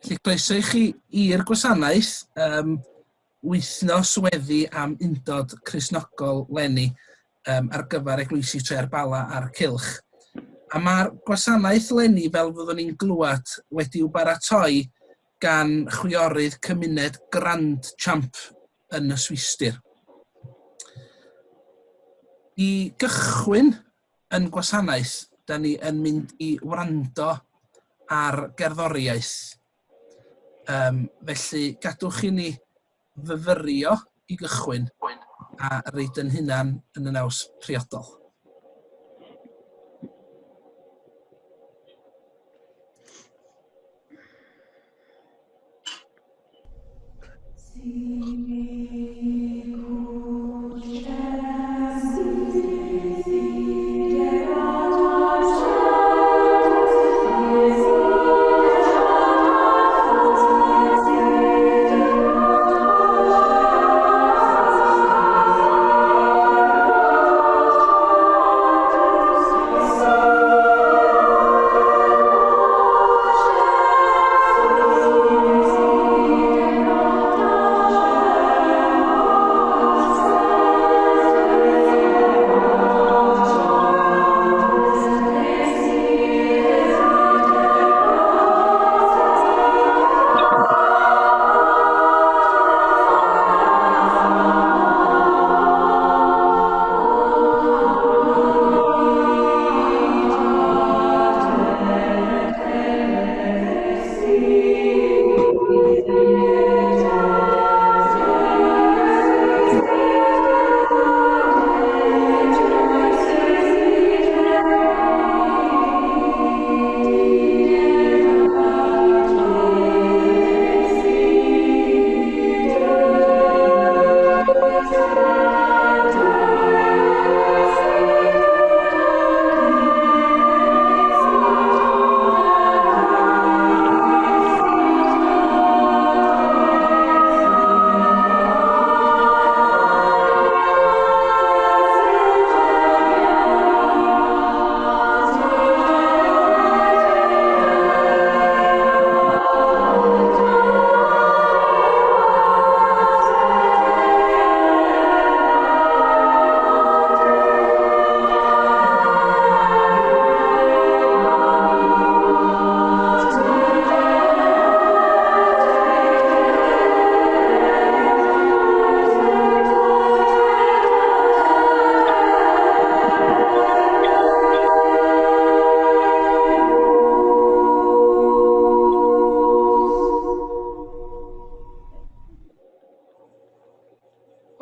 Felly, croeso i chi i'r gwasanaeth, Wythnos weddi am undod cristnogol leni ar gyfer eglwysi Tref Bala a'r Cylch. A mae'r gwasanaeth leni, fel fyddwn ni'n glwad, wedi'w baratoi gan chwiorydd cymuned Grand Champ yn y Swistir. I gychwyn yn gwasanaeth, da ni yn mynd i wrando ar gerddoriaeth. Felly gadwch i ni fyfyrio i gychwyn a reid yn hunan yn y naws priodol.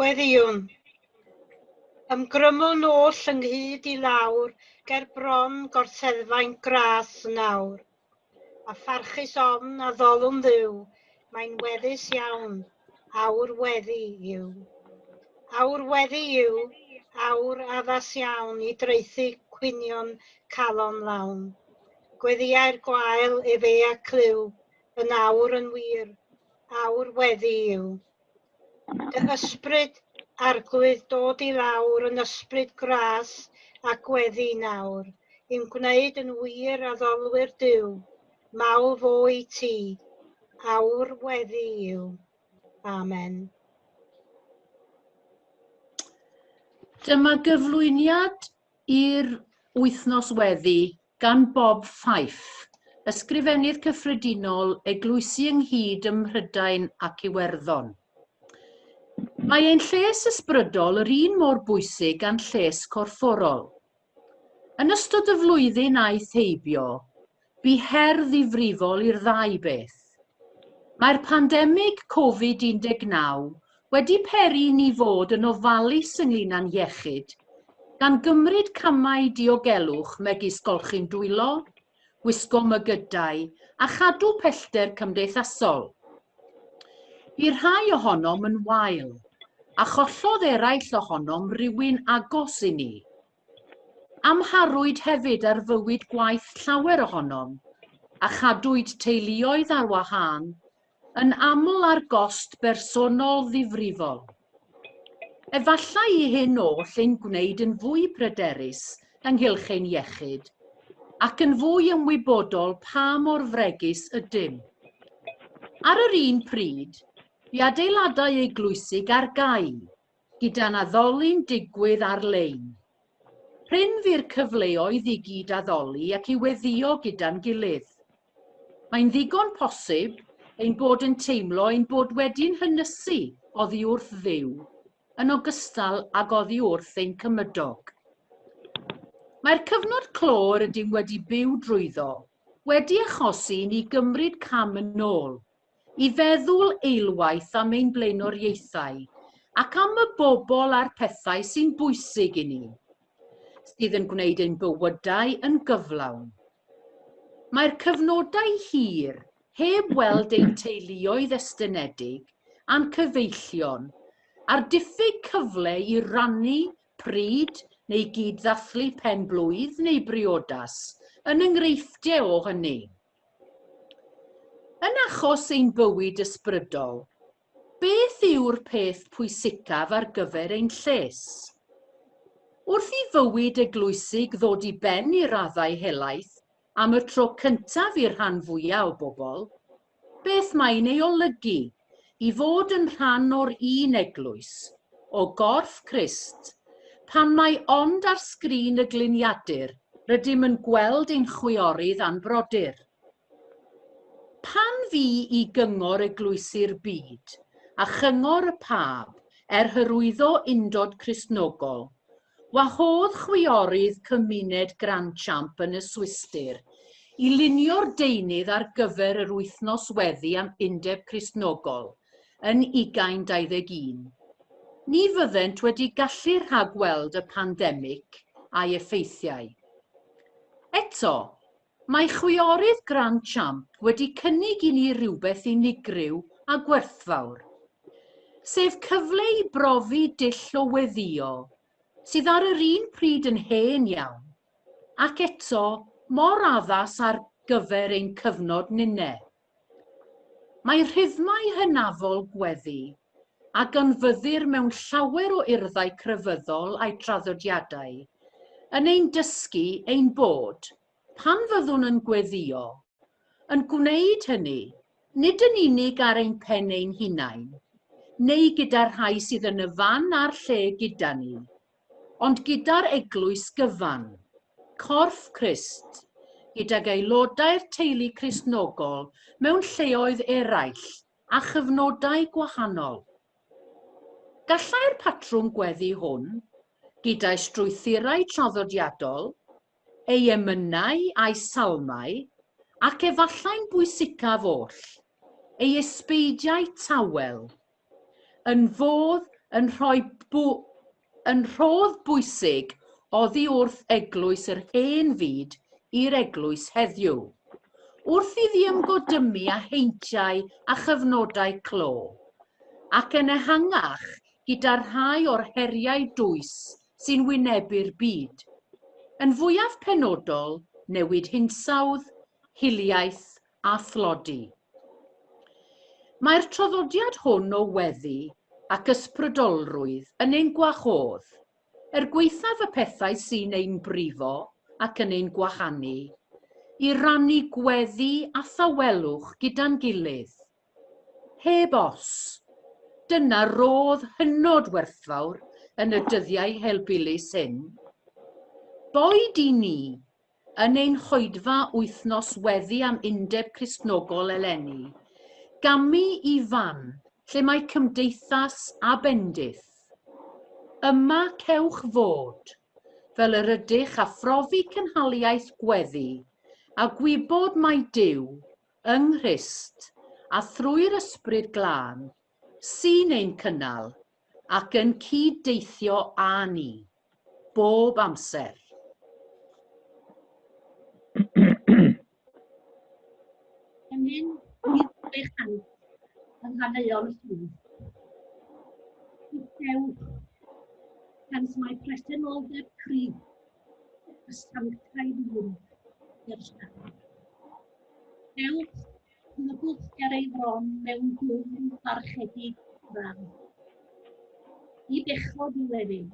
Weddiwn, ymgrymwn oll ynghyd i lawr, ger bron gorseddfa'n gras nawr. A pharchus ofn a ddolwm dduw, mae'n weddus iawn, awr weddi yw. Awr weddi yw, awr addas iawn i dreithi cwynion calon lawn. Gweddiau'r gwael efe a clyw, yn awr yn wir, awr weddi yw. Dy ysbryd arglwydd dod i lawr yn ysbryd gras a gweddi nawr, i'n gwneud yn wir a ddolwyr Duw, mawl fo i ti, awr weddi yw. Amen. Dyma gyflwyniad i'r Wythnos weddi gan Bob Fife, ysgrifennydd cyffredinol Eglwysi ynghyd ym Mhrydain ac Iwerddon. Mae ein lles ysbrydol yr un mor bwysig a'n lles corfforol. Yn ystod y flwyddyn aeth heibio, bu her ddifrifol i'r ddau beth. Mae'r pandemig Covid-19 wedi peri ni fod yn ofalus ynglŷn â'n iechyd, gan gymryd camau diogelwch megis golchi'n dwylo, wisgo mygydau a chadw pellter cymdeithasol. Bu rhai ohonom yn wael, a chollodd eraill ohonom rywun agos i ni. Amharwyd hefyd ar fywyd gwaith llawer ohonom, a chadwyd teuluoedd ar wahân, yn aml ar gost bersonol ddifrifol. Efallai i hyn oll ein gwneud yn fwy pryderus ynghylch ein iechyd, ac yn fwy ymwybodol pa mor fregus ydym. Ar yr un pryd, bu adeiladau eglwysig ar gau, gyda'n addoli'n digwydd ar-lein. Pryn fu'r cyfleoedd i gyd addoli ac i weddio gyda'n gilydd. Mae'n ddigon posib ein bod yn teimlo ein bod wedi'n hynysu oddi wrth Dduw, yn ogystal ag oddi wrth ein cymydog. Mae'r cyfnod clo rydym wedi byw drwyddo wedi achosi ni gymryd cam yn ôl, i feddwl eilwaith am ein blaenoriaethau ac am y bobl a'r pethau sy'n bwysig i ni, sydd yn gwneud ein bywydau yn gyflawn. Mae'r cyfnodau hir, heb weld ein teuluoedd estynedig, a'n cyfeillion, a'r diffyg cyfle i rannu pryd neu gyd-ddathlu pen-blwydd neu briodas, yn enghreifftiau o hynny. Yn achos ein bywyd ysbrydol, beth yw'r peth pwysicaf ar gyfer ein lles? Wrth i fywyd eglwysig ddod i ben i raddau helaeth am y tro cyntaf i'r rhan fwyaf o bobl, beth mae'n ei olygu i fod yn rhan o'r un eglwys, o gorff Crist, pan mae ond ar sgrin y gliniadur rydym yn gweld ein chwiorydd a'n brodyr. Pan fu i gyngor eglwysu'r byd a chyngor y pab hyrwyddo undod cristnogol, wahodd chwiorydd cymuned Grandchamp yn y Swistir i lunio'r deunydd ar gyfer yr wythnos weddi am undeb cristnogol yn 2021. Ni fyddent wedi gallu rhagweld y pandemig a'i effeithiau. Eto, mae chwiorydd Grandchamp wedi cynnig i ni rywbeth unigryw a gwerthfawr, sef cyfle i brofi dull o weddio, sydd ar yr un pryd yn hen iawn, ac eto mor addas ar gyfer ein cyfnod ninne. Mae rhythmau hynafol gweddi ac ynfyddir mewn llawer o urddau crefyddol a'i traddodiadau, yn ein dysgu ein bod, pan fyddwn yn gweddio, yn gwneud hynny, nid yn unig ar ein pen ein hunain, neu gyda'r rhai sydd yn y fan a'r lle gyda ni, ond gyda'r eglwys gyfan, corff Crist, gydag aelodau'r teulu Cristnogol mewn lleoedd eraill a chyfnodau gwahanol. Gallai'r patrwm gweddi hwn, gyda'i strwythurau traddodiadol, ei emynau a'i salmau, ac efallai'n bwysicaf oll, ei ysbeidiau tawel, yn rhodd bwysig oddi wrth eglwys yr hen fyd i'r eglwys heddiw, wrth iddi ymgodymu â heintiau a chyfnodau clo, ac yn ehangach gyda rhai o'r heriau dwys sy'n wynebu'r byd, yn fwyaf penodol newid hinsawdd, hiliaeth a thlodi. Mae'r traddodiad hwn o weddi ac ysbrydolrwydd yn ein gwahodd, gweithaf y pethau sy'n ein brifo ac yn ein gwahanu, i rannu gweddi a thawelwch gyda'n gilydd. Heb os, dyna rodd hynod werthfawr yn y dyddiau helbulus hyn. Boed i ni, yn ein choedfa wythnos weddi am undeb cristnogol eleni, gamu i fan lle mae cymdeithas a bendith. Yma cewch fod, fel yr ydych a phrofi cynhaliaeth gweddi, a gwybod mai Duw, yng Nghrist, a thrwy'r ysbryd glân, sy'n ein cynnal ac yn cyd-deithio â ni, bob amser. Ymyn i'r chwech yn haneuol y swydd. Dewch, pan mae presenoldeb cryf, y sanctaidd ddyn, i'r siarad. Dewch, cynogwch ger ei fron mewn gwrn farchedig fran. I bechod i wedyn,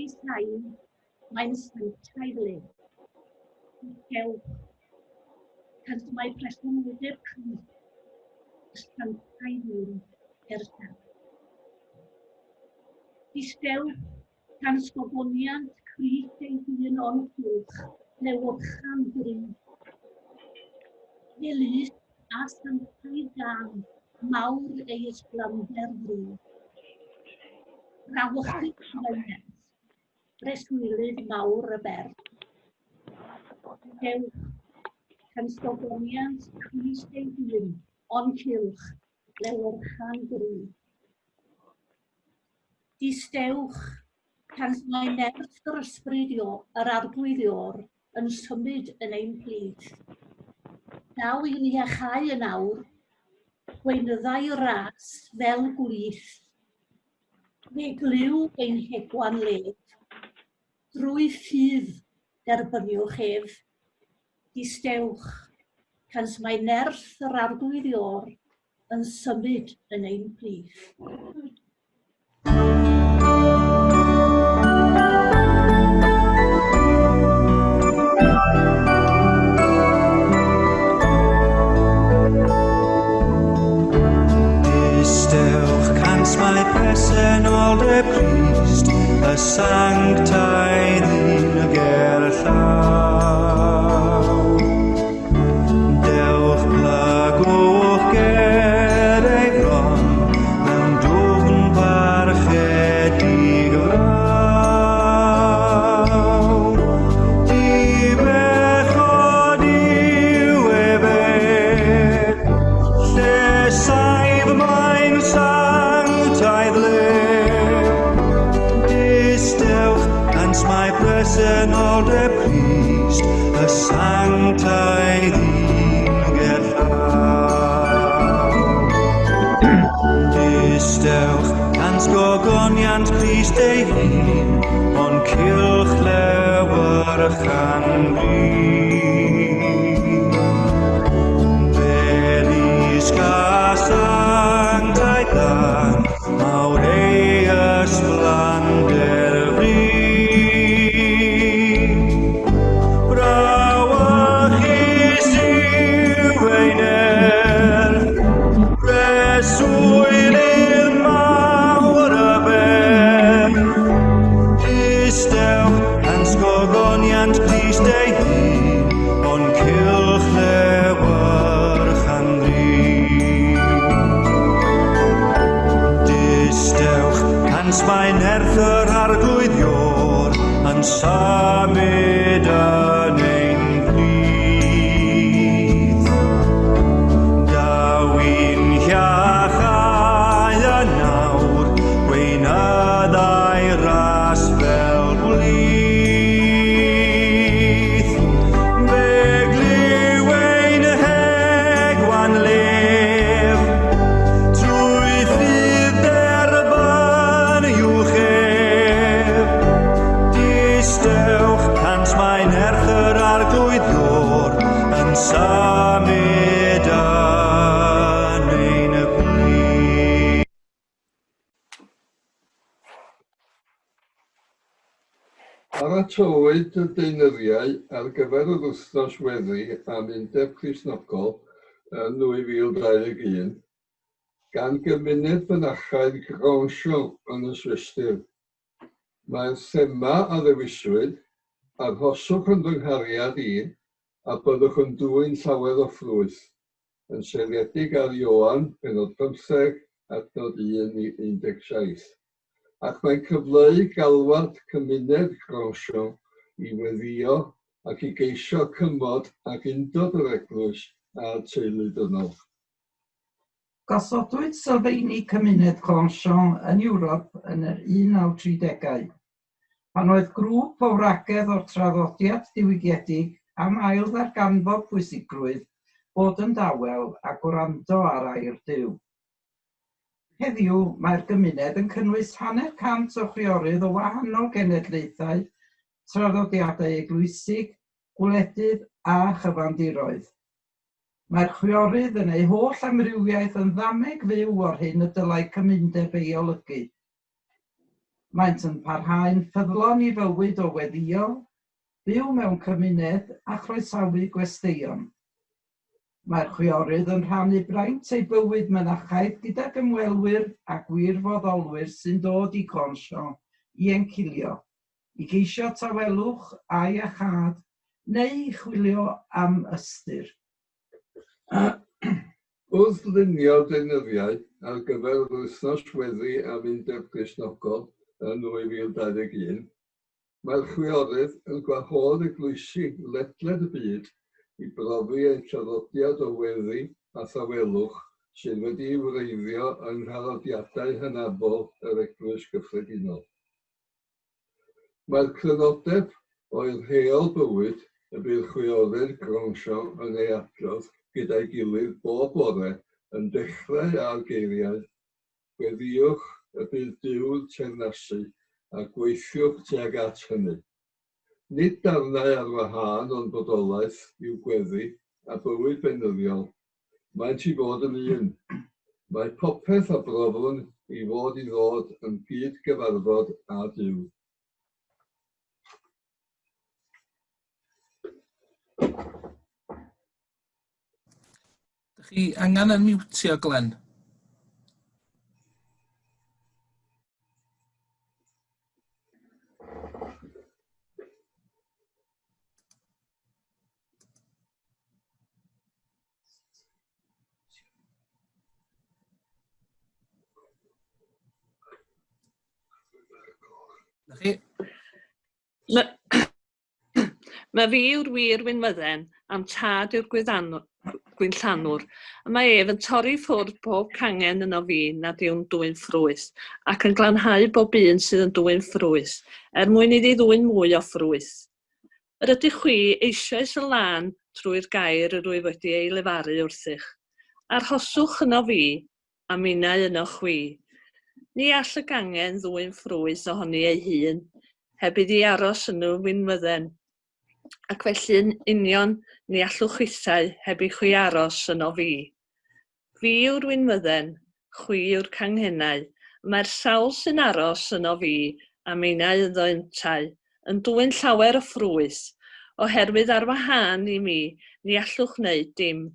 i sain, mae'n sanctaidd le. Dewch, pan mae presenoldeb cryf, sanctaidd un ersaf. Distewch gan sgoboniant Crist ei hun o'n cylch, lewyrchan gryf. Elus a sanctaidd gan, mawr ei ysblander ddrwg. Rawchus fynnes, breswylydd mawr y ber. Dewch gan sgoboniant Crist ei hun o'n cylch, lewyrchan gryf. Distewch gan mae nerth yr ysbryd yr arglwyddior yn symud yn ein plith. Daw i'n iachau yn awr, gweinyddau ras fel gwlith. Fe glyw ein hegwan led, drwy ffydd derbyniwch ef. Distewch gan mae nerth yr arglwyddior yn symud yn ein plith. Mae presennol de Crist, y sanctaidd un y gerllaw. Dewch plagwch ger ei bron, mewn dwfn barchedig frawr. I bechod i'w efed, lle saif mae'n mae presennol de Crist, y sanctaidd un gerllaw. Distewch gan sgogoniant Crist ei hun, o'n cylch lewyrchan gryf. Felys ga sanctaidd dan, mawr ei ysblander mae nerth yr arglwyddior yn symud yn ein plith. Daw i'n iachau yn awr, gweinyddau ras fel gwlith. Fe glyw ein hegwan lef, trwy ffydd distewch cant mae nerth yr arglwyddior yn symud yn ein plith. Paratowyd y deunyddiau ar gyfer yr wythnos weddi am Undeb Cristnogol yn 2021 gan gymuned mynachaidd Gronsiol yn y Swistir. Mae'r thema a ddewiswyd, arhoswch yn fy nghariad i a byddwch yn dwyn llawer o ffrwyth, yn seiliedig ar Ioan, benod 15, adnod 1 i 17. Ac mae'n cyfleu galwad cymuned Gronsiol i weddio ac i geisio cymod ac undod yr eglwys a'r teulu dynol. Gosodwyd sylfaeni cymuned Gronsiol yn Ewrop yn yr 1930au, pan oedd grŵp o wragedd o'r traddodiad diwygiedig am ail ddarganfod pwysigrwydd bod yn dawel a gwrando ar air Duw. Heddiw, mae'r gymuned yn cynnwys 100 o chwiorydd o wahanol genedlaethau, traddodiadau eglwysig, gwledydd a chyfandiroedd. Mae'r chwiorydd yn ei holl amrywiaeth yn ddameg fyw o'r hyn y dylai cymuned ei olygu. Maent yn parhau'n ffyddlon i fywyd o weddio, byw mewn cymuned a chroesawu gwesteion. Mae'r chwiorydd yn rhannu braint ei bywyd mynachaidd gydag ymwelwyr a gwirfoddolwyr sy'n dod i Cronshaw i encilio, i geisio tawelwch a'i a chad, neu i chwilio am ystyr. Wrth lunio deunyddiau ar gyfer yr wythnos weddi am Undeb Cristnogol yn 2021, mae'r chwiorydd yn gwahodd eglwysi ledled y byd i brofi ein traddodiad o weddi a thawelwch sydd wedi'i wreiddio yng ngharodiadau hynafol yr Eglwys Gyffredinol. Mae'r crynodeb o'r rheol bywyd y bydd chwiorydd Cronshaw yn ei adrodd gyda'i gilydd bob bore yn dechrau â'r geiriau, gweddiwch y bydd Duw teyrnasu a gweithiwch tuag at hynny. Nid darnau ar wahân o'n bodolaeth i'w gweddi a bywyd beunyddiol, maent i fod yn un. Mae popeth a brofwn i fod i ddod yn gyd gyfarfod â Duw. Dych chi angen yn miwtio, Glenn? Dych chi? Mae fi yw'r wir wynfydden am tad yw'r gwynllanwr, a mae ef yn torri ffwrdd bob cangen yno fi nad yw'n dwyn ffrwys, ac yn glanhau bob un sydd yn dwyn ffrwys, mwyn iddi ddwyn mwy o ffrwys. Yr ydych chwi eisoes y lan trwy'r gair yr wyf wedi ei lefaru wrthych. Arhoswch yno fi, a minnau yno chwi. Ni all y gangen ddwyn ffrwys ohoni ei hun, heb iddi aros yn nhw wynfydden. Ac felly'n union ni allwch isau heb i chwi aros yno fi. Fi yw'r wynfydden, chwi yw'r canghennau, mae'r sawl sy'n aros yno fi a minnau yddyntau yn dwyn llawer o ffrwys, oherwydd ar wahân i mi ni allwch wneud dim.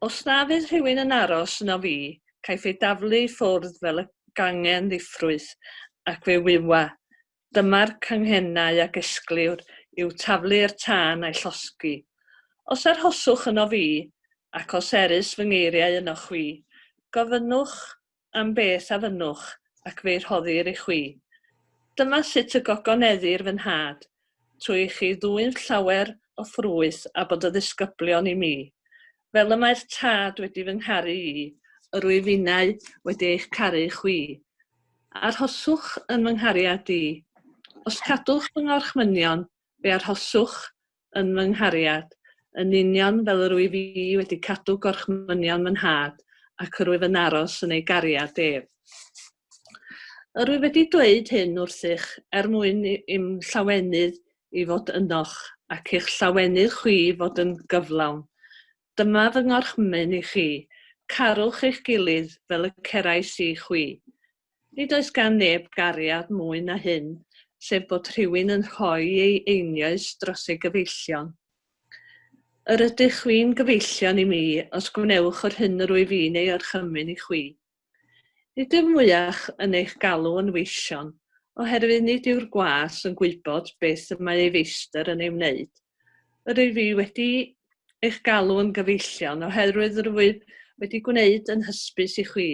Os na fydd rhywun yn aros yno fi, caiff ei daflu i ffwrdd fel y gangen ddiffrwyth ac fe wywa. Dyma'r canghennau ac esgliwr yw taflu'r tân a'i llosgi. Os arhoswch yno fi, ac os erys fy ngeiriau yno chwi, gofynnwch am beth a fynnwch, ac fe'i rhoddir i chwi. Dyma sut y gogoneddir fy nhad, trwy chi ddwyn llawer o ffrwys a bod y ddisgyblion i mi. Fel y mae'r tad wedi fy ngharu i, yr wyf innau wedi eich caru chwi. Arhoswch yn fy nghariad i. Os cadwch fy ngorchmynion, fe arhoswch yn fy nghariad, yn union fel yr wyf i wedi cadw gorchmynion fy nhad, ac yr wyf yn aros yn ei gariad ef. Yr wyf wedi dweud hyn wrthych mwyn i'm llawenydd i fod ynoch, ac i'ch llawenydd chwi fod yn gyflawn. Dyma fy ngorchmyn i chi, carwch eich gilydd fel y cerais i chwi. Nid oes gan neb gariad mwy na hyn, sef bod rhywun yn rhoi ei einioes dros ei gyfeillion. Yr ydych chwi'n gyfeillion i mi os gwnewch o'r hyn yr wyf i'n ei orchymyn i chwi. Nid yw'r mwyach yn eich galw yn weision, oherwydd nid yw'r gwas yn gwybod beth y mae ei feistr yn ei wneud. Yr wyf i wedi eich galw yn gyfeillion oherwydd yr wyf wedi gwneud yn hysbys i chwi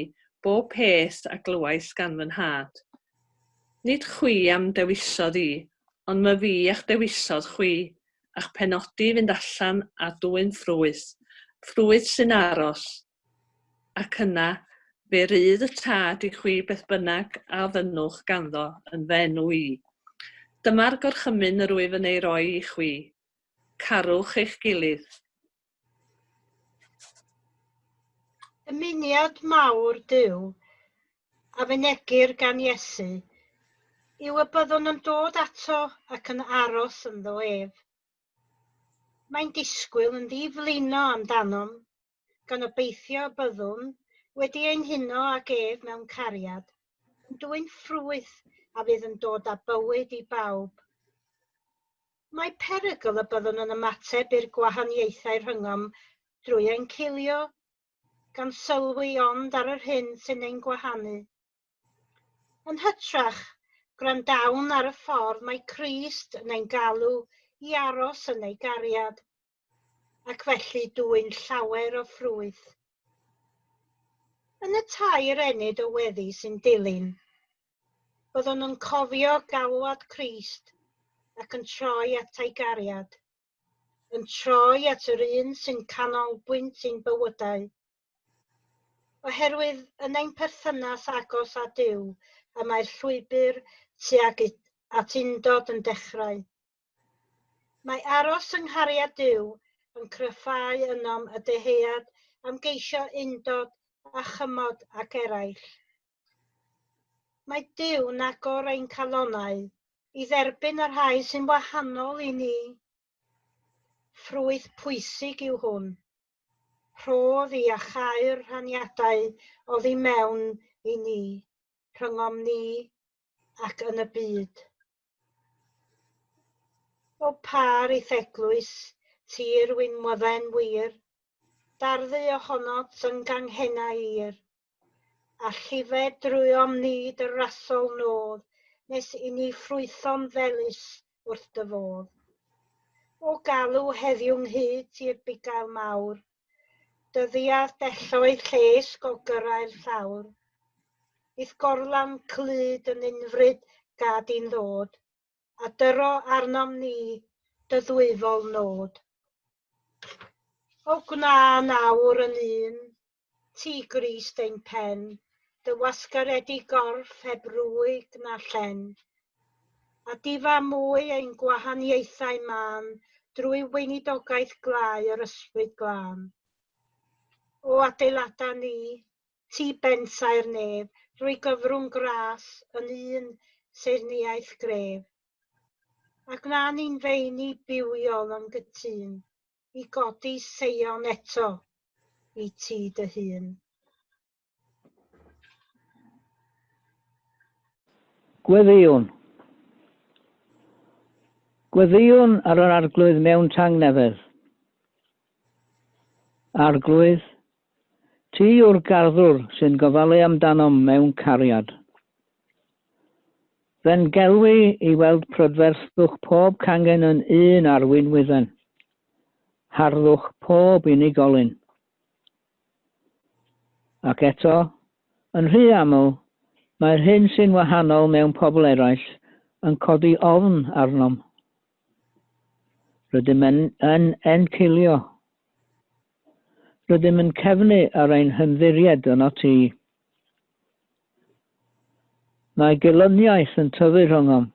bob peth a glywais gan fy nhad. Nid chwi am dewisodd i, ond mae fi a'ch dewisodd chwi, a'ch penodi fynd allan a dwyn ffrwys, ffrwys sy'n aros. Ac yna, fe rydd y tad i chwi beth bynnag a fynnwch ganddo yn fy enw i. Dyma'r gorchymyn yr wyf yn ei roi i chwi. Carwch eich gilydd. Dymuniad mawr Duw a fynegir gan Iesu yw y byddwn yn dod ato ac yn aros ynddo ef. Mae'n disgwyl yn ddiflino amdanom, gan obeithio byddwn wedi ein huno ag ef mewn cariad, yn dwyn ffrwyth a fydd yn dod â bywyd i bawb. Mae perygl y byddwn yn ymateb i'r gwahaniaethau rhyngom drwy ein cilio, gan sylwi ond ar yr hyn sy'n ein gwahanu. Yn hytrach, gwrandawn ar y ffordd mae Crist yn ein galw i aros yn ei gariad, ac felly dwy'n llawer o ffrwyth. Yn y tair enid o weddi sy'n dilyn, byddwn nhw'n cofio galwad Crist ac yn troi at ei gariad, yn troi at yr un sy'n canolbwynt ein bywydau. Oherwydd yn ein perthynas agos â Duw y mae'r llwybr tuag at undod yn dechrau. Mae aros yng nghariad Duw yn cryfhau ynom y deheuad am geisio undod a chymod ac eraill. Mae Duw yn agor ein calonnau i dderbyn y rhai sy'n wahanol i ni. Ffrwyth pwysig yw hwn. Rhodd i achau'r rhaniadau oddi mewn i ni, rhyngom ni ac yn y byd. O par eithglwys, tir wynwydden wir, darddu ohonot yn ganghennau ir, a llifed drwyom ni dy rasol nodd, nes i ni ffrwythom felys wrth dy fodd. O galw heddiw'n hyd ti'r bugail mawr, dyddiad delloedd lles o gyrraedd llawr. Bydd gorlan clyd yn unfryd gad i'n ddod, a dyro arnom ni dy ddwyfol nod. O gna nawr yn un, ti Grist ein pen, dy wasgaredi gorff heb rwyg na llen, a difa mwy ein gwahaniaethau man drwy weinidogaeth glau yr ysbryd glân. O adeilada ni, ti bensau'r nef, drwy gyfrwng gras yn un seirniaeth gref. A gna ni'n feini bywiol yn gytun, i godi seion eto i ti dy hun. Gweddiwn. Gweddiwn ar yr arglwydd mewn tangnefedd. Arglwydd, ti yw'r garddwr sy'n gofalu amdanom mewn cariad. Fe'n gelwi i weld prydferthwch pob cangen yn un ar wynwydden. Harddwch pob unigolyn. Ac eto, yn rhy aml, mae'r hyn sy'n wahanol mewn pobl eraill yn codi ofn arnom. Rydym yn encilio. Rydym yn cefnu ar ein hymddiried yno ti. Mae gelyniaeth yn tyfu rhwngom.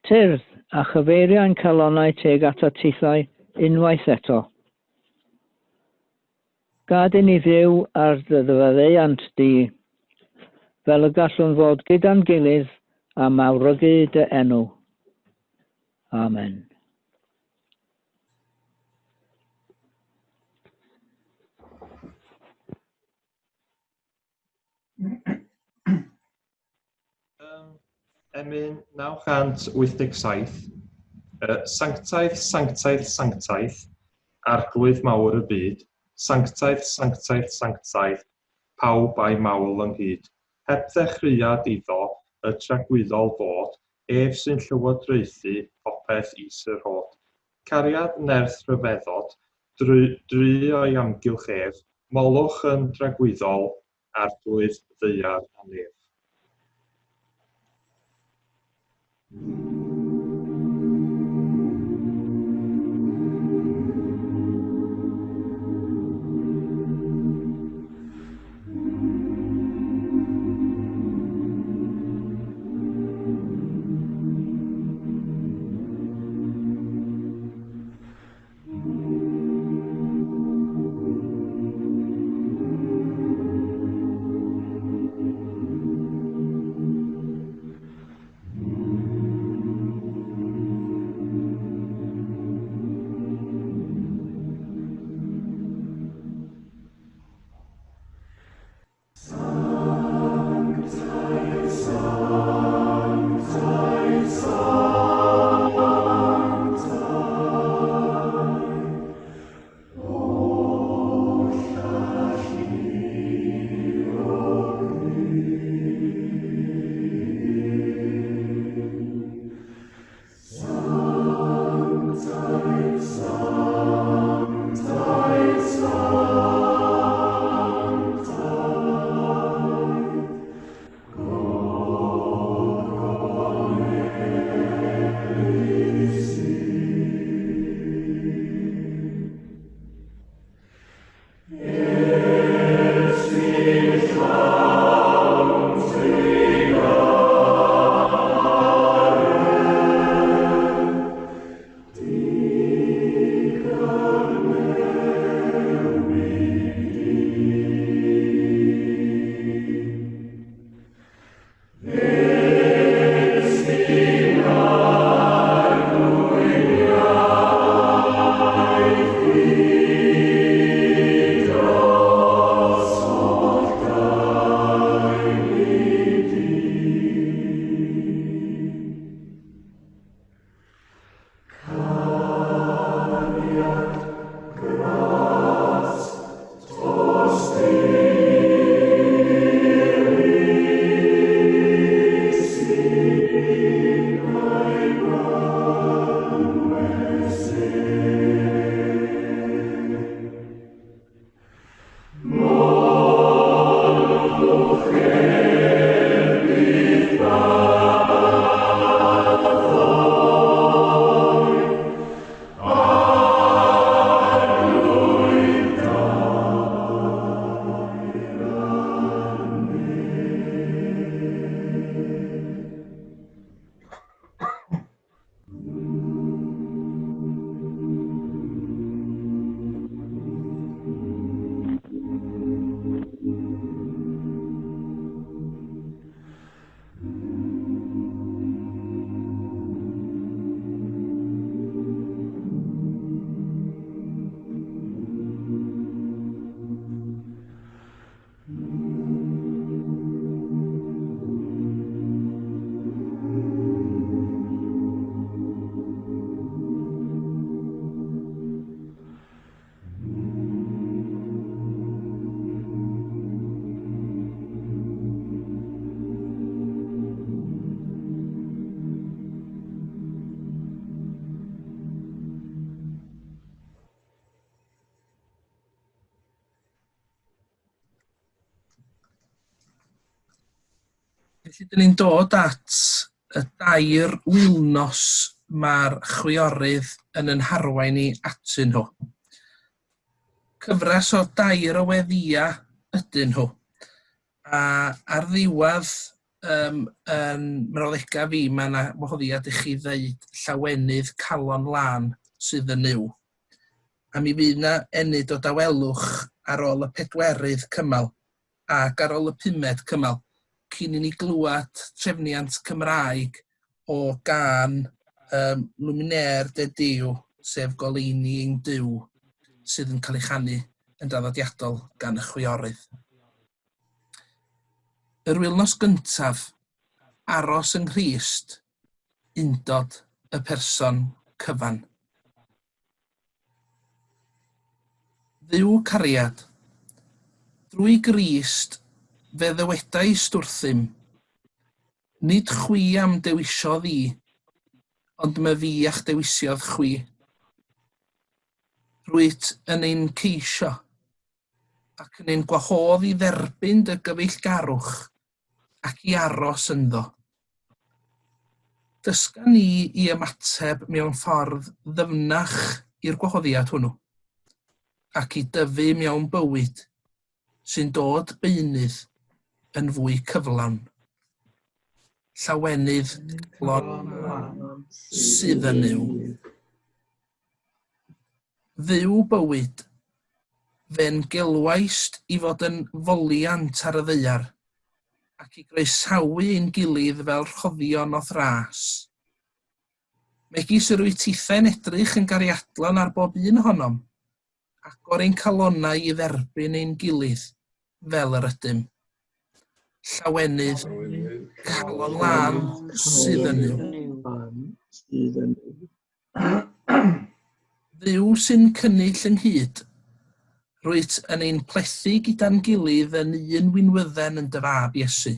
Tyrdd a chyfeiriau'n calonnau teg at y tithau unwaith eto. Gad i ni fyw ar dy ddyfeddeuant di, fel y gallwn fod gyda'n gilydd a mawrygu dy enw. Amen. Emyn 987, Sanctaeth, Sanctaeth, Sanctaeth, Arglwydd mawr y byd, Sanctaeth, Sanctaeth, Sanctaeth, pawb a'i mawl ynghyd. Heb ddechreuad iddo y tragwyddol fod, ef sy'n llywodraethu popeth is yr hod. Cariad nerth rhyfeddod, dru o'i amgylch ef, molwch yn dragwyddol, arglwydd ddeiar a nef. Felly, dyn ni'n dod at y dair Wythnos mae'r chwiorydd yn yn harwain ni atyn nhw. Cyfres o dair o weddia ydyn nhw. A ar ddiwedd yn merolega fi, mae yna wahoddiad i chi ddeud llawenydd calon lan sydd yn niw. A mi fydd yna enid o dawelwch ar ôl y pedwerydd cymal ac ar ôl y pumed cymal, cyn i ni glwad trefniant Cymraeg o gan Luminaire de Diw, sef goleuni ein Duw, sydd yn cael ei chanu yn draddodiadol gan y chwiorydd. Yr Wythnos gyntaf, aros yng Nghrist, undod y person cyfan. Dduw cariad, drwy Grist fe ddywedais wrthym, nid chwi am dewisio ddi, ond mae fi a'ch dewisiodd chwi. Rwyt yn ein ceisio, ac yn ein gwahodd i dderbyn dy gyfeillgarwch, ac i aros ynddo. Dysga ni i ymateb mewn ffordd ddyfnach i'r gwahoddiad hwnnw, ac i dyfu mewn bywyd sy'n dod beunydd yn fwy cyflawn. Llawenydd calon sydd yn niw. Dduw bywyd, fe'n gelwaist i fod yn foliant ar y ddaear, ac i groesawu ein gilydd fel rhoddion o thras. Megis yr wyt tithau'n edrych yn gariadlon ar bob un ohonom, ac o'r ein calonnau i dderbyn ein gilydd fel yr ydym. Llawenydd calon lan sydd yn niw. Dduw sy'n cynnull ynghyd, rwyt yn ein plethu gyda'n gilydd yn un winwydden yn dy fab Iesu.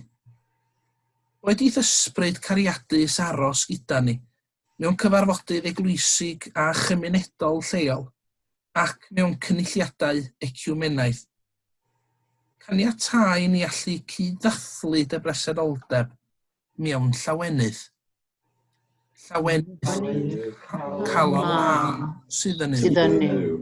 Wedi'th ysbryd cariadus aros gyda ni, mewn cyfarfodydd eglwysig a chymunedol lleol, ac mewn cynulliadau ecwmenaidd. Caniatáu ni allu cyd-ddathlu dy bresenoldeb mewn llawenydd. Llawenydd calon lan sydd yn niw.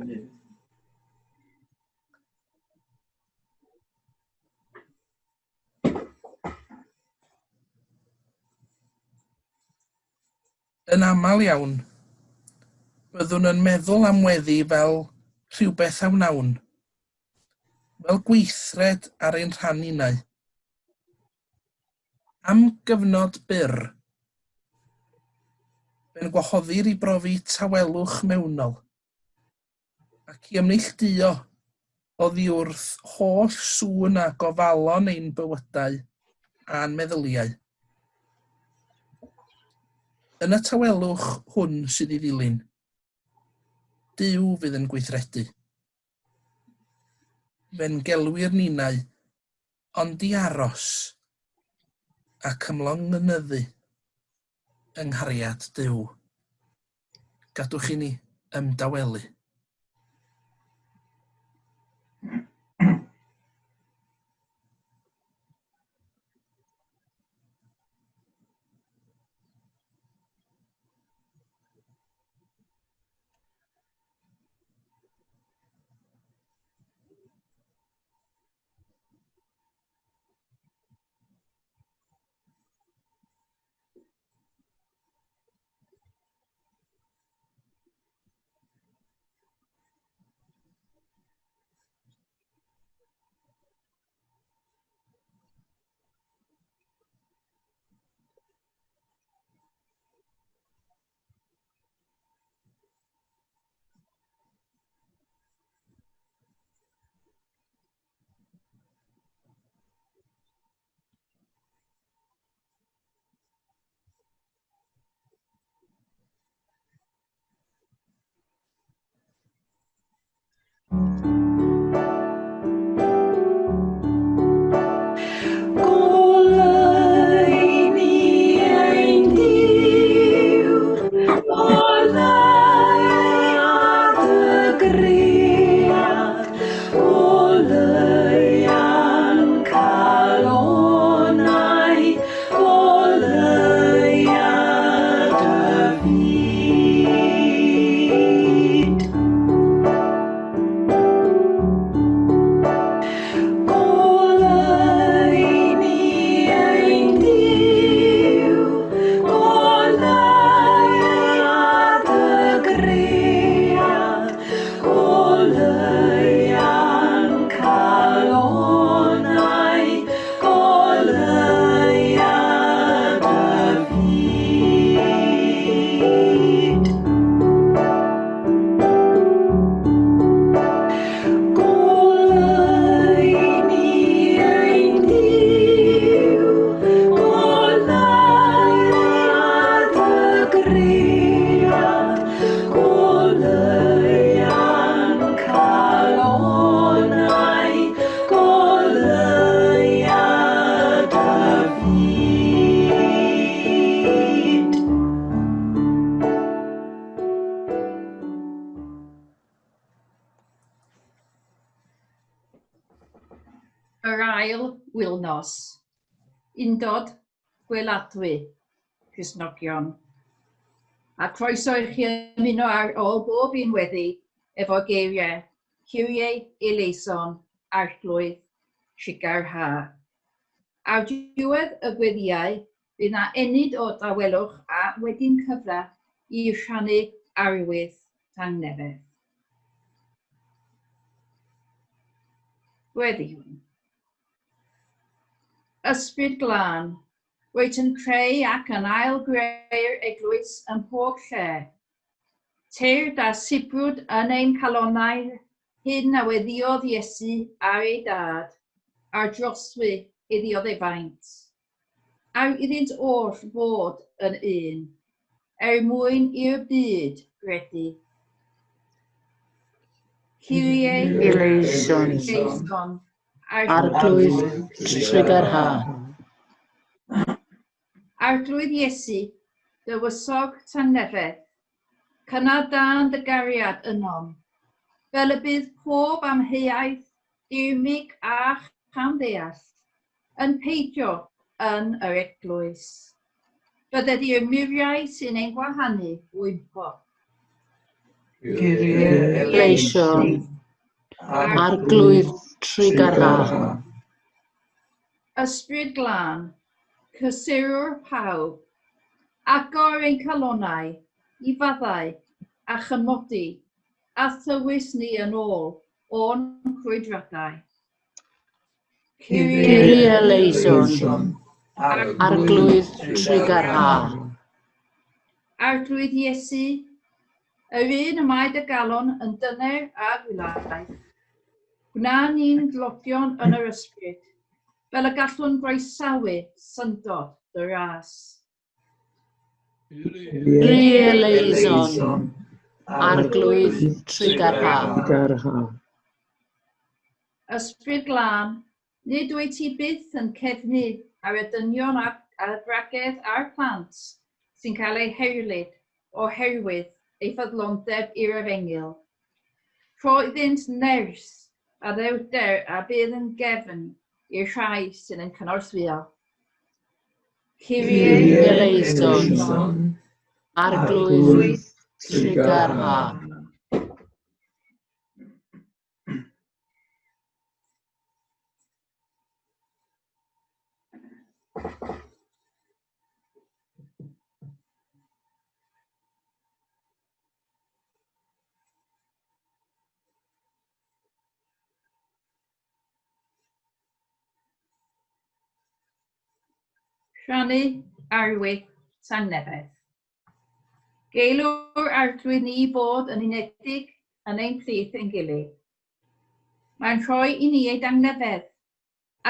Yn aml iawn, byddwn yn meddwl am weddi fel rhywbeth a wnawn, fel gweithred ar ein rhannu. Am gyfnod byr, fe'n gwahoddir i brofi tawelwch mewnol, ac i ymneilltuo oddi wrth holl sŵn a gofalon ein bywydau a'n meddyliau. Yn y tawelwch hwn sydd i ddilyn, Duw fydd yn gweithredu. Fe'n gelwi'r ninau, ond i aros ac ymlonynyddu yng nghariad Duw. Gadwch i ni ymdawelu. Yr ail Wythnos, undod gweladwy, Cristnogion. A croeso i chi ymuno ar ôl bob un weddi efo geiriau Kyrie eleison, arglwydd, sigar ha. Ar diwedd y gweddiau, bydd na enid o dawelwch a wedyn cyfle i rhannu arwydd tangnefedd. Weddi hwn. Ysbryd glân, roedd yn creu ac yn ail-greu'r eglwys yn pob lle. Teir da sibrwd yn ein calonnau, hyn a weddiodd Iesu ar ei dad, a'r droswy iddiodd ei faint. Ar iddynt oll fod yn un, mwyn i'r byd gredu. Kyrie eleison, arglwydd trigger ha. Arglwydd Iesu, dywysog tangnefedd, cynnar dan dy gariad ynom, fel y bydd pob amheuaeth, dirmig a chamddeall, yn peidio yn yr eglwys. Bydded i'r muriau sy'n ein gwahanu wympo. Kyrie eleison, arglwydd trigger ha. Ysbryd glân, cysurwr pawb, Agor ein calonau I faddau a chymodi, a thywys ni yn ôl o'n crwydradau. Kyrie eleison, arglwydd trigarha. Arglwydd Iesu, yr un y mae dy galon yn dyner a gwylaeth. Gwna ni'n glodion yn yr ysbryd, fel y gallwn groesawu syndod dy ras. Kyrie eleison, arglwydd trigarha. Ysbryd glân, nid wyt ti byth yn cefnu ar y dynion a'r bragedd a'r plant sy'n cael eu hewlyd oherwydd ei ffyddlondeb i'r efengil. Roeddynt ners a ddewder a bydd yn gefn i'r rhai sy'n yn cynorthwyo. Kyrie eleison, arglwydd trigarha. Rhannu arwydd tangnefedd. Geilwr arglwydd ni bod yn unedig yn ein plith yn gilydd. Mae'n rhoi I ni ei dangnefedd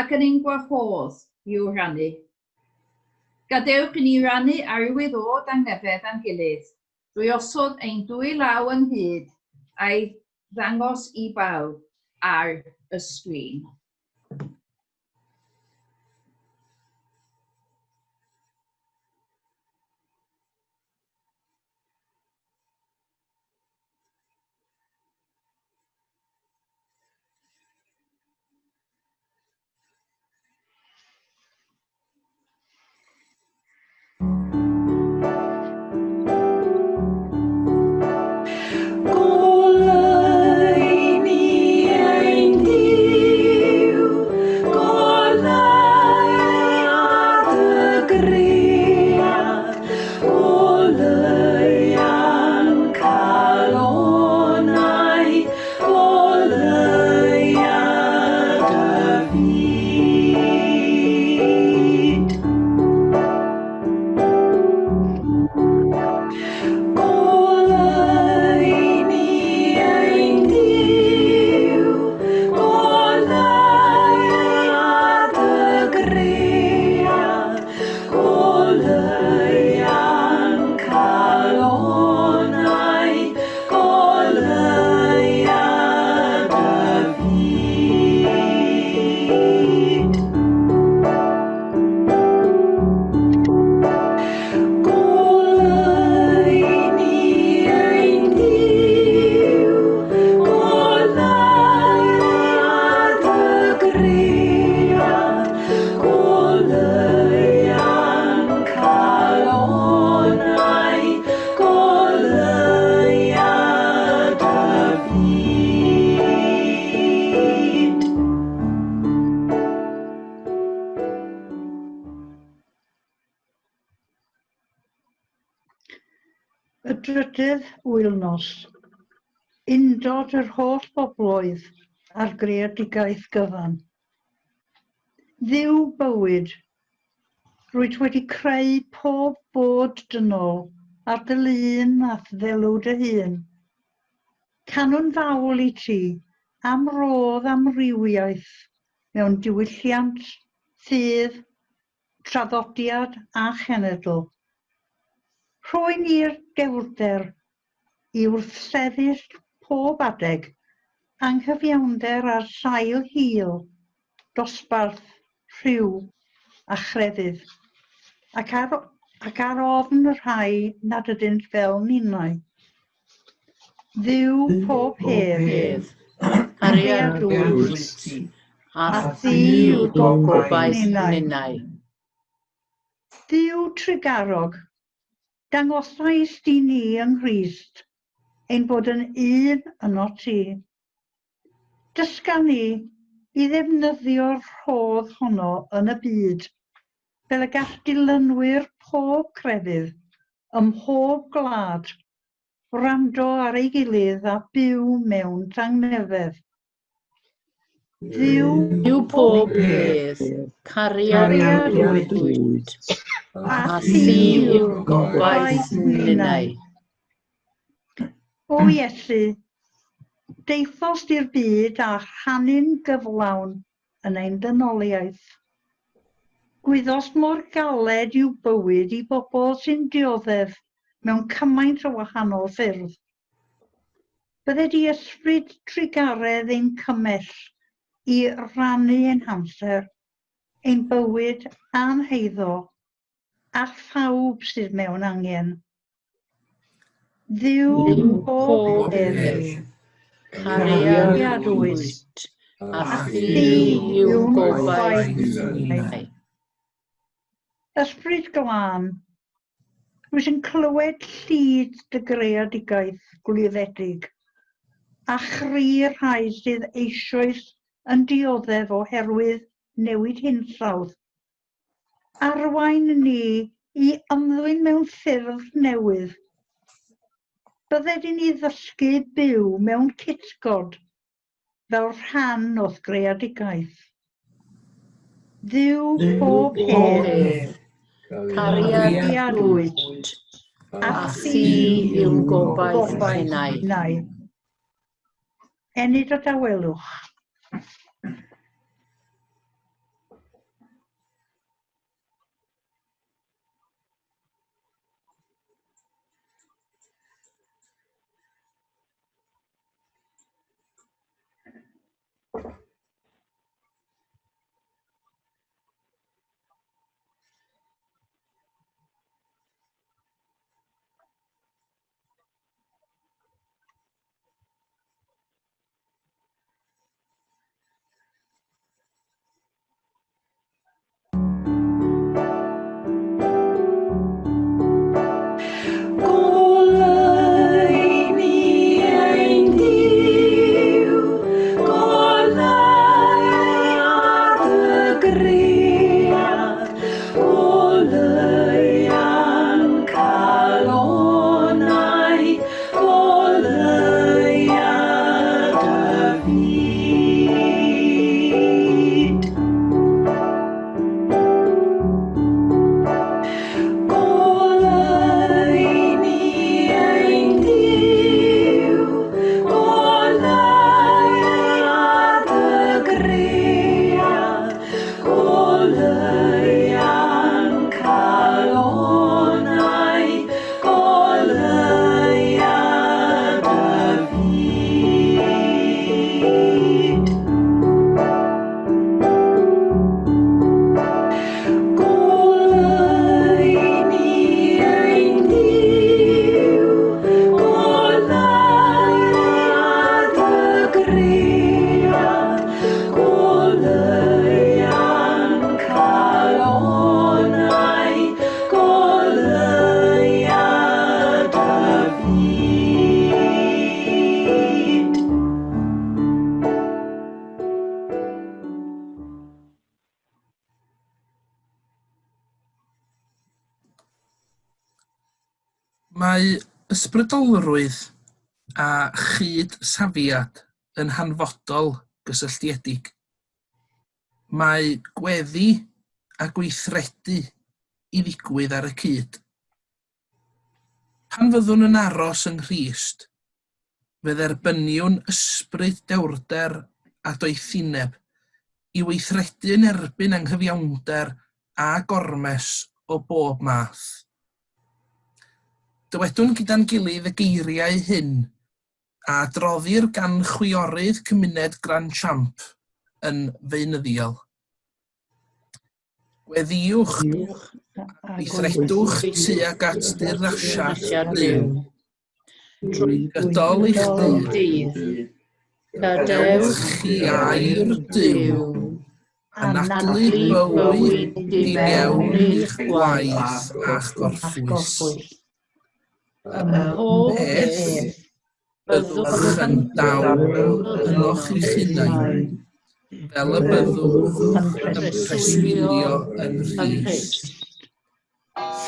ac yn ein gwahodd i'w rhannu. Gadewch I ni rannu arwydd o dangnefedd a'n gilydd, drwy osod ein dwy law ynghyd a'i ddangos I bawb ar y sgrin. Y drydydd Wythnos, undod yr holl bobloedd a'r greadigaeth gyfan. Dduw bywyd, rwyt wedi creu pob bod dynol ar dy lun a ddelw dy hun. Canwn fawl I ti am rodd amrywiaeth mewn diwylliant, ffydd, traddodiad a chenedl. Rhoi ni'r gewrder I wrthsefyll pob adeg, anghyfiawnder ar sail hil, dosbarth, rhyw a chrefydd, ac ar ofn y rhai nad ydynt fel ninnau. Dduw pob hedd, Cariadwyd ti, a thi yw gobaith ninnau. Dduw trigarog, dangosais di ni yng Nghrist, ein bod yn un yno ti. Dysga ni I ddefnyddio'r rhodd honno yn y byd, fel y gall dilynwyr pob crefydd ym mhob gwlad, wrando ar ei gilydd a byw mewn tangnefedd. Yw pob peth, cariad bwyd, a thi yw'r gobaith ninnau. O Iesu, deithos i'r byd a rhannu'n gyflawn yn ein dynoliaeth. Gwyddos mor galed yw bywyd i bobl sy'n dioddef mewn cymaint o wahanol ffyrdd. Bydde di ysbryd trigaredd ein cymell i rannu ein hamser, ein bywyd anheiddo a phawb sydd mewn angen. Dduw pob peth, cariad bwyd, a thi yw'r gobaith ninnau. Ysbryd glân, rwy sy'n clywed llyd dy greadigaeth gwyliddedig, a chri rhai sydd eisoes yn dioddef oherwydd newid hinsawdd. Arwain ni i ymddwyn mewn ffyrdd newydd. Bydde ni ddysgu byw mewn cytgod fel rhan o'th greadigaeth. Dduw pob peth, Cariad bwyd, a thi yw'r gobaith ninnau. Enid o dawelwch. Mae ysbrydolrwydd a chyd safiad yn hanfodol gysylltiedig. Mae gweddi a gweithredu i ddigwydd ar y cyd. Pan fyddwn yn aros yng Nghrist, fe dderbyniwn ysbryd dewrder a doethineb i weithredu yn erbyn anghyfiawnder a gormes o bob math. Dywedwn gyda'n gilydd y geiriau hyn a droddir gan chwiorydd cymuned Grandchamp yn feunyddiol. Gweddiwch a weithredwch tuag at dirnasiad Duw. Drwy gydol eich dydd, gadewch chi air Duw, anadlu bywyd i mewn i'ch gwaith a'ch gorffwys. Ym mhob peth byddwch yn dawel yn o'ch eich hunain, fel y byddwch yn preswylio yn Rhys.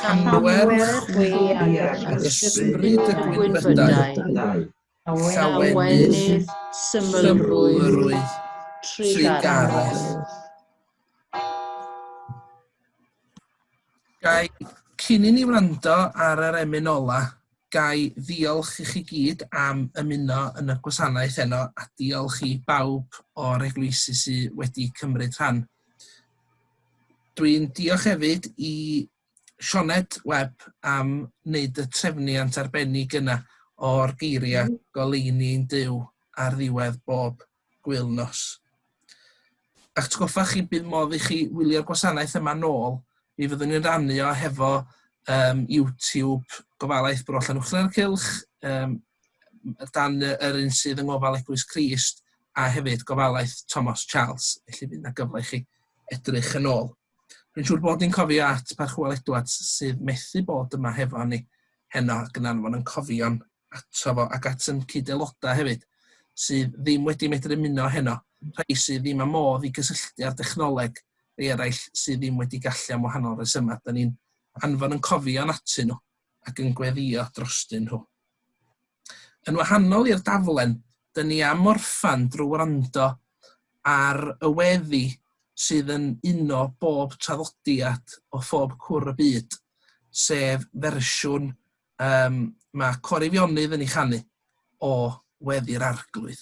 Llanwer chwi ag ag ysbryd y gwynfydau, gwynfydau, llawenydd symlrwydd symlrwydd trigaredd. Gai, cyn i ni wrando ar yr emyn ola, gai ddiolch i chi gyd am ymuno yn y gwasanaeth heno a diolch i bawb o'r eglwysi sydd wedi cymryd rhan. Dwi'n diolch hefyd i Sioned Webb am wneud y trefniant arbennig yna o'r geiriau goleini'n Duw ar ddiwedd bob gwylnos. A'ch atgoffa chi bydd modd i chi wylio'r gwasanaeth yma nôl, mi fyddwn ni'n rannu o hefo YouTube gofalaeth Bro Llanuwchlan yr Cylch, dan yr un sydd yng ngofal Eglwys Crist, a hefyd gofalaeth Thomas Charles, felly bydd yna gyfle i chi edrych yn ôl. Dwi'n siŵr bod ni'n cofio at Parchwel Edwards sydd methu bod yma hefo ni heno ac yn anfon yn cofio'n ato fo ac at yn cyd-aelodau hefyd sydd ddim wedi medru ymuno heno, rhai sydd ddim am modd i gysylltu â'r dechnoleg, rhai eraill sydd ddim wedi gallu am wahanol resymau. Da ni'n anfon yn cofio'n atu nhw ac yn gweddio drostyn nhw. Yn wahanol i'r daflen, da ni am orffan drwy wrando ar y weddi sydd yn uno bob traddodiad o phob cwr y byd, sef fersiwn mae Cori Fionydd yn ei chanu o Weddi'r Arglwydd.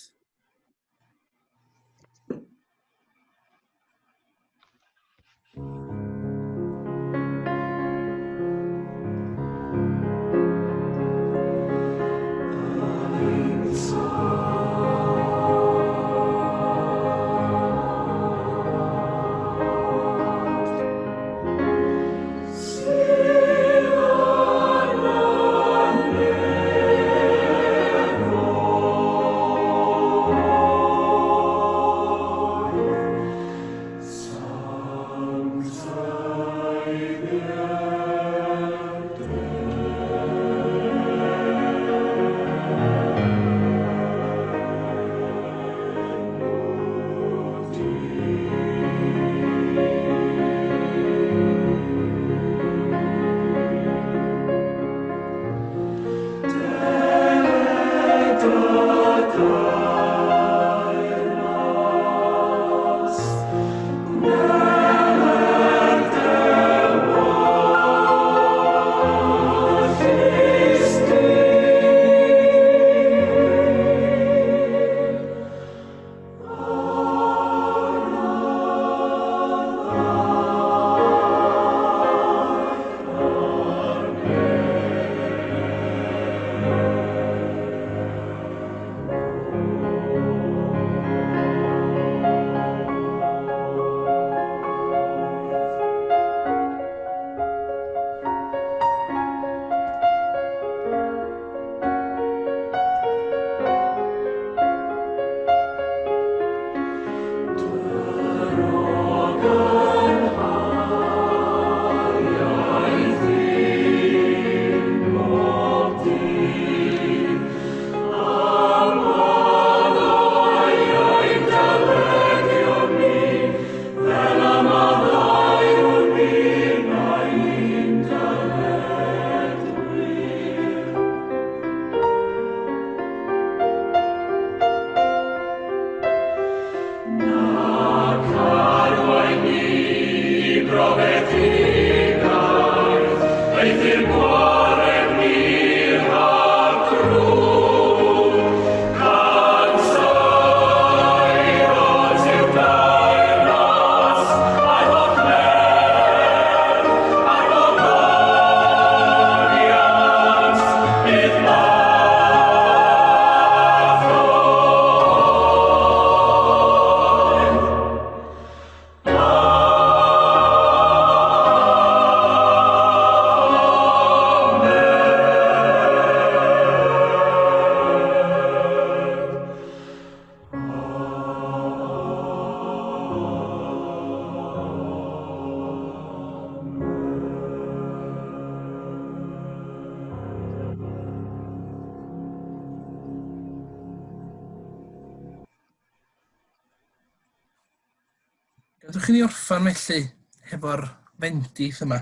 Gadwch chi ni orffan felly hefo'r fendith yma.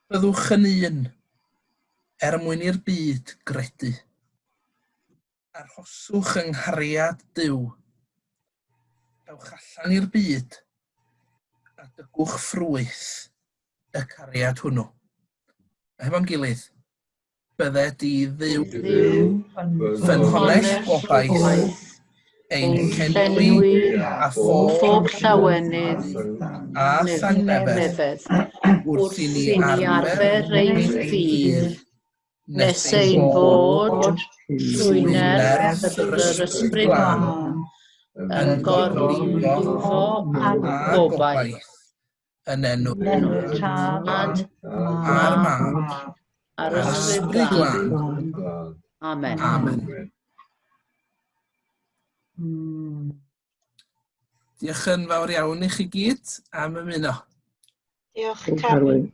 Byddwch yn un, mwyn i'r byd gredu. Arhoswch yng nghariad Duw. Dawch allan i'r byd, a dygwch ffrwyth y cariad hwnnw. Hefo'n gilydd, bydde di Dduw ffynhonnell gobaith, ein llenwi a phob llawenydd a thangnefedd wrth i ni arfer ein ffydd, nes ein bod trwy nerth yr ysbryd glân yn gorlifo a gobaith yn enw Tad a'r Mab a'r ysbryd glân. Amen. Amen. Diolch yn fawr iawn i chi gyd am ymuno. Diolch Carwyn.